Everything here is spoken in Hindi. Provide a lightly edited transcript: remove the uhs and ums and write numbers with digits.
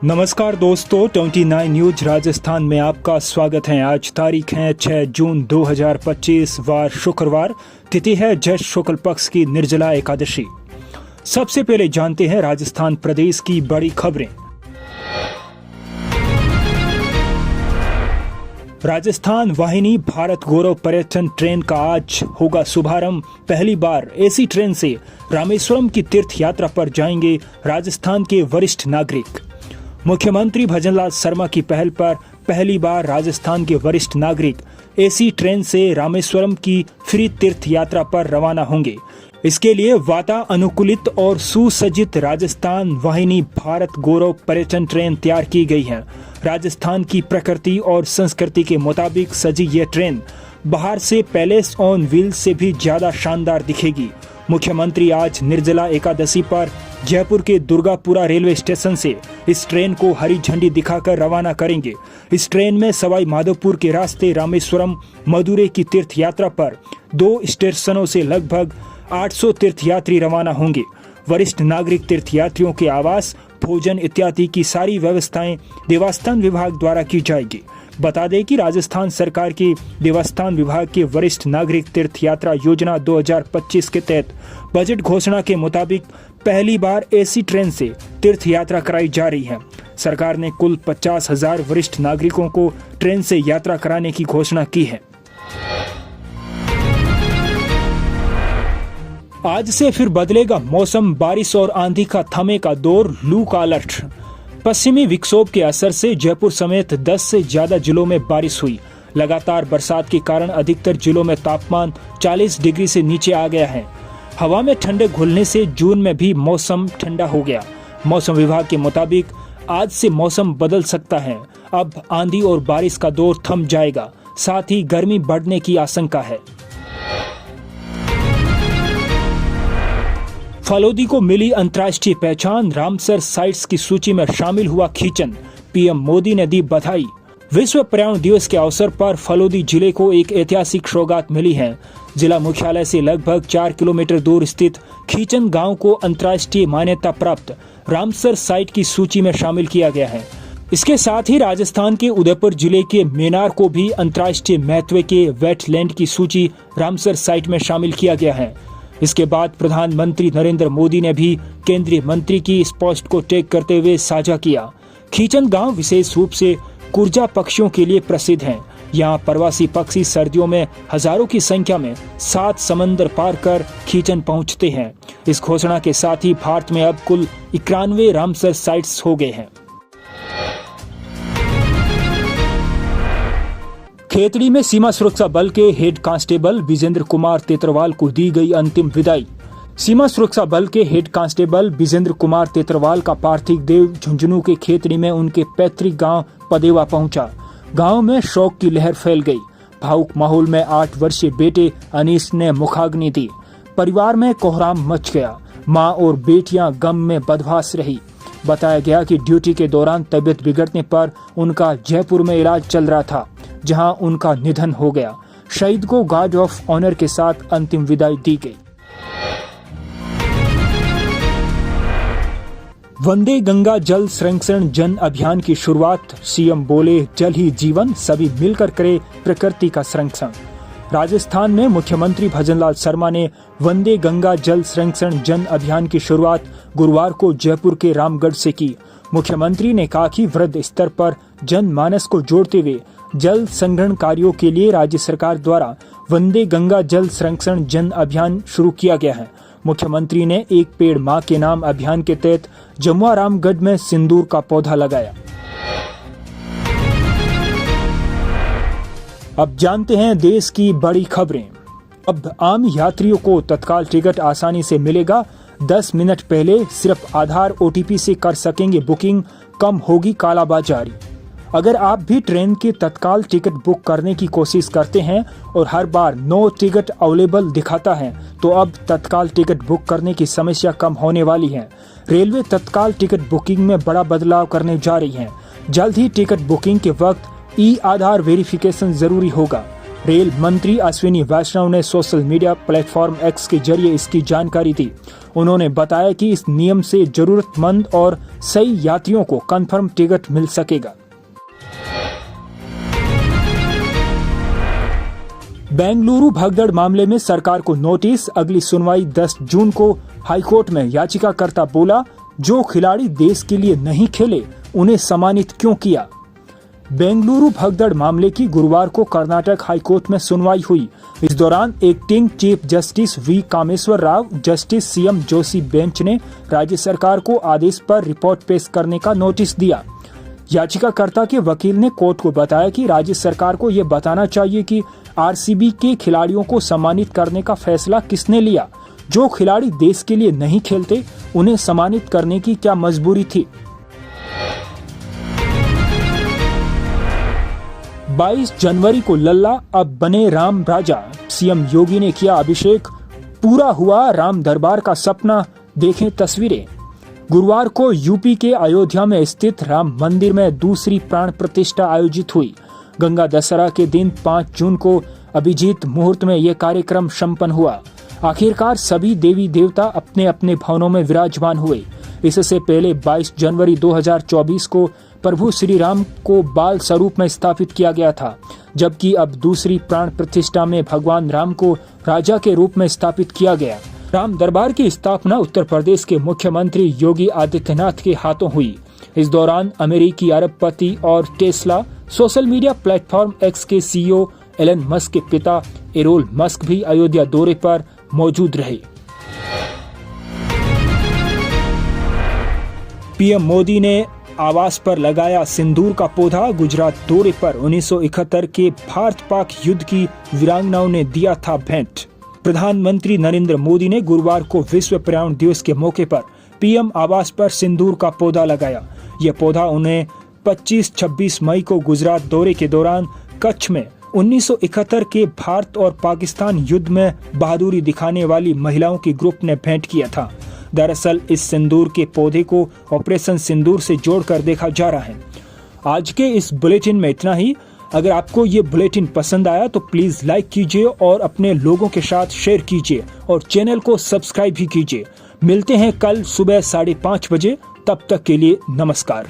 नमस्कार दोस्तों, 29 न्यूज राजस्थान में आपका स्वागत है। आज तारीख है 6 जून 2025, वार शुक्रवार, तिथि है ज्येष्ठ शुक्ल पक्ष की निर्जला एकादशी। सबसे पहले जानते हैं राजस्थान प्रदेश की बड़ी खबरें। राजस्थान वाहिनी भारत गौरव पर्यटन ट्रेन का आज होगा शुभारंभ। पहली बार एसी ट्रेन से रामेश्वरम की तीर्थ यात्रा पर जाएंगे राजस्थान के वरिष्ठ नागरिक। मुख्यमंत्री भजनलाल शर्मा की पहल पर पहली बार राजस्थान के वरिष्ठ नागरिक एसी ट्रेन से रामेश्वरम की फ्री तीर्थ यात्रा पर रवाना होंगे। इसके लिए वातानुकूलित और सुसज्जित राजस्थान वाहिनी भारत गौरव पर्यटन ट्रेन तैयार की गई है। राजस्थान की प्रकृति और संस्कृति के मुताबिक सजी ये ट्रेन बाहर से पैलेस ऑन व्हील्स से भी ज्यादा शानदार दिखेगी। मुख्यमंत्री आज निर्जला एकादशी पर जयपुर के दुर्गापुरा रेलवे स्टेशन से इस ट्रेन को हरी झंडी दिखाकर रवाना करेंगे। इस ट्रेन में सवाई माधोपुर के रास्ते रामेश्वरम मदुरै की तीर्थ यात्रा पर 2 स्टेशनों से लगभग 800 तीर्थयात्री रवाना होंगे। वरिष्ठ नागरिक तीर्थयात्रियों के आवास, भोजन इत्यादि की सारी व्यवस्थाएं देवस्थान विभाग द्वारा की जाएगी। बता दें कि राजस्थान सरकार की देवस्थान विभाग के वरिष्ठ नागरिक तीर्थ यात्रा योजना 2025 के तहत बजट घोषणा के मुताबिक पहली बार एसी ट्रेन से तीर्थ यात्रा कराई जा रही है। सरकार ने कुल 50,000 वरिष्ठ नागरिकों को ट्रेन से यात्रा कराने की घोषणा की है। आज से फिर बदलेगा मौसम, बारिश और आंधी का थमेगा दौर, लू का अलर्ट। पश्चिमी विक्षोभ के असर से जयपुर समेत 10 से ज्यादा जिलों में बारिश हुई। लगातार बरसात के कारण अधिकतर जिलों में तापमान 40 डिग्री से नीचे आ गया है। हवा में ठंडक घुलने से जून में भी मौसम ठंडा हो गया। मौसम विभाग के मुताबिक आज से मौसम बदल सकता है। अब आंधी और बारिश का दौर थम जाएगा, साथ ही गर्मी बढ़ने की आशंका है। फलोदी को मिली अंतर्राष्ट्रीय पहचान, रामसर साइट्स की सूची में शामिल हुआ खींचन। पीएम मोदी ने दी बधाई। विश्व पर्यावरण दिवस के अवसर पर फलोदी जिले को एक ऐतिहासिक सौगात मिली है। जिला मुख्यालय से लगभग 4 किलोमीटर दूर स्थित खींचन गांव को अंतर्राष्ट्रीय मान्यता प्राप्त रामसर साइट की सूची में शामिल किया गया है। इसके साथ ही राजस्थान के उदयपुर जिले के मेनार को भी अंतर्राष्ट्रीय महत्व के वेटलैंड की सूची रामसर साइट में शामिल किया गया है। इसके बाद प्रधानमंत्री नरेंद्र मोदी ने भी केंद्रीय मंत्री की इस पोस्ट को टैग करते हुए साझा किया। खींचन गांव विशेष रूप से कुर्जा पक्षियों के लिए प्रसिद्ध है। यहाँ प्रवासी पक्षी सर्दियों में हजारों की संख्या में 7 समंदर पार कर खींचन पहुँचते हैं। इस घोषणा के साथ ही भारत में अब कुल 91 रामसर साइट्स हो गए हैं। खेतड़ी में सीमा सुरक्षा बल के हेड कांस्टेबल विजेंद्र कुमार तेतरवाल को दी गई अंतिम विदाई। सीमा सुरक्षा बल के हेड कांस्टेबल विजेंद्र कुमार तेतरवाल का पार्थिव देह झुंझुनू के खेतड़ी में उनके पैतृक गांव पदेवा पहुंचा। गांव में शोक की लहर फैल गई। भावुक माहौल में 8 वर्षीय बेटे अनीस ने मुखाग्नि दी। परिवार में कोहराम मच गया। मां और बेटियां गम में बदहास रही। बताया गया कि ड्यूटी के दौरान तबीयत बिगड़ने पर उनका जयपुर में इलाज चल रहा था, जहां उनका निधन हो गया। शहीद को गार्ड ऑफ ऑनर के साथ अंतिम विदाई दी गई। वंदे गंगा जल संरक्षण जन अभियान की शुरुआत। सीएम बोले, जल ही जीवन, सभी मिलकर करे प्रकृति का संरक्षण। राजस्थान में मुख्यमंत्री भजनलाल शर्मा ने वंदे गंगा जल संरक्षण जन अभियान की शुरुआत गुरुवार को जयपुर के रामगढ़ से की। मुख्यमंत्री ने कहा कि वृहद स्तर पर जनमानस को जोड़ते हुए जल संग्रहण कार्यों के लिए राज्य सरकार द्वारा वंदे गंगा जल संरक्षण जन अभियान शुरू किया गया है। मुख्यमंत्री ने एक पेड़ मां के नाम अभियान के तहत जमुआ रामगढ़ में सिंदूर का पौधा लगाया। अब जानते हैं देश की बड़ी खबरें। अब आम यात्रियों को तत्काल टिकट आसानी से मिलेगा। 10 मिनट पहले सिर्फ आधार OTP से कर सकेंगे बुकिंग। कम होगी कालाबाजारी। अगर आप भी ट्रेन के तत्काल टिकट बुक करने की कोशिश करते हैं और हर बार नो टिकट अवेलेबल दिखाता है, तो अब तत्काल टिकट बुक करने की समस्या कम होने वाली है। रेलवे तत्काल टिकट बुकिंग में बड़ा बदलाव करने जा रही है। जल्द ही टिकट बुकिंग के वक्त ई आधार वेरिफिकेशन जरूरी होगा। रेल मंत्री अश्विनी वैष्णव ने सोशल मीडिया प्लेटफॉर्म एक्स के जरिए इसकी जानकारी दी। उन्होंने बताया कि इस नियम से जरूरतमंद और सही यात्रियों को कंफर्म टिकट मिल सकेगा। बेंगलुरु भगदड़ मामले में सरकार को नोटिस, अगली सुनवाई 10 जून को। हाईकोर्ट में याचिकाकर्ता बोला, जो खिलाड़ी देश के लिए नहीं खेले उन्हें सम्मानित क्यों किया। बेंगलुरु भगदड़ मामले की गुरुवार को कर्नाटक हाईकोर्ट में सुनवाई हुई। इस दौरान acting chief justice V Kameshwar Rao, justice CM Joshi bench ने राज्य सरकार को आदेश पर रिपोर्ट पेश करने का नोटिस दिया। याचिकाकर्ता के वकील ने कोर्ट को बताया कि राज्य सरकार को यह बताना चाहिए कि आरसीबी के खिलाड़ियों को सम्मानित करने का फैसला किसने लिया। जो खिलाड़ी देश के लिए नहीं खेलते उन्हें सम्मानित करने की क्या मजबूरी थी। 22 जनवरी को लल्ला अब बने राम राजा, सीएम योगी ने किया अभिषेक। पूरा हुआ राम दरबार का सपना, देखें तस्वीरें। गुरुवार को यूपी के अयोध्या में स्थित राम मंदिर में दूसरी प्राण प्रतिष्ठा आयोजित हुई। गंगा दशहरा के दिन 5 जून को अभिजीत मुहूर्त में यह कार्यक्रम संपन्न हुआ। आखिरकार सभी देवी देवता अपने अपने भवनों में विराजमान हुए। इससे पहले 22 जनवरी 2024 को प्रभु श्री राम को बाल स्वरूप में स्थापित किया गया था, जबकि अब दूसरी प्राण प्रतिष्ठा में भगवान राम को राजा के रूप में स्थापित किया गया। राम दरबार की स्थापना उत्तर प्रदेश के मुख्यमंत्री योगी आदित्यनाथ के हाथों हुई। इस दौरान अमेरिकी अरबपति और Tesla social media platform x के सीईओ एलन मस्क के पिता एरोल मस्क भी अयोध्या दौरे पर मौजूद रहे। पीएम मोदी ने आवास पर लगाया सिंदूर का पौधा। गुजरात दौरे पर 1971 के भारत पाक युद्ध की वीरांगनाओं ने दिया था भेंट। प्रधानमंत्री नरेंद्र मोदी ने गुरुवार को विश्व पर्यावरण दिवस के मौके पर पीएम आवास पर सिंदूर का पौधा लगाया। यह पौधा उन्हें 25-26 मई को गुजरात दौरे के दौरान कच्छ में 1971 के भारत और पाकिस्तान युद्ध में बहादुरी दिखाने वाली महिलाओं के ग्रुप ने भेंट किया था। दरअसल इस सिंदूर के पौधे को ऑपरेशन सिंदूर से जोड़कर देखा जा रहा है। आज के इस बुलेटिन में इतना ही। अगर आपको ये बुलेटिन पसंद आया तो प्लीज लाइक कीजिए और अपने लोगों के साथ शेयर कीजिए और चैनल को सब्सक्राइब भी कीजिए। मिलते हैं कल सुबह 5:30 बजे। तब तक के लिए नमस्कार।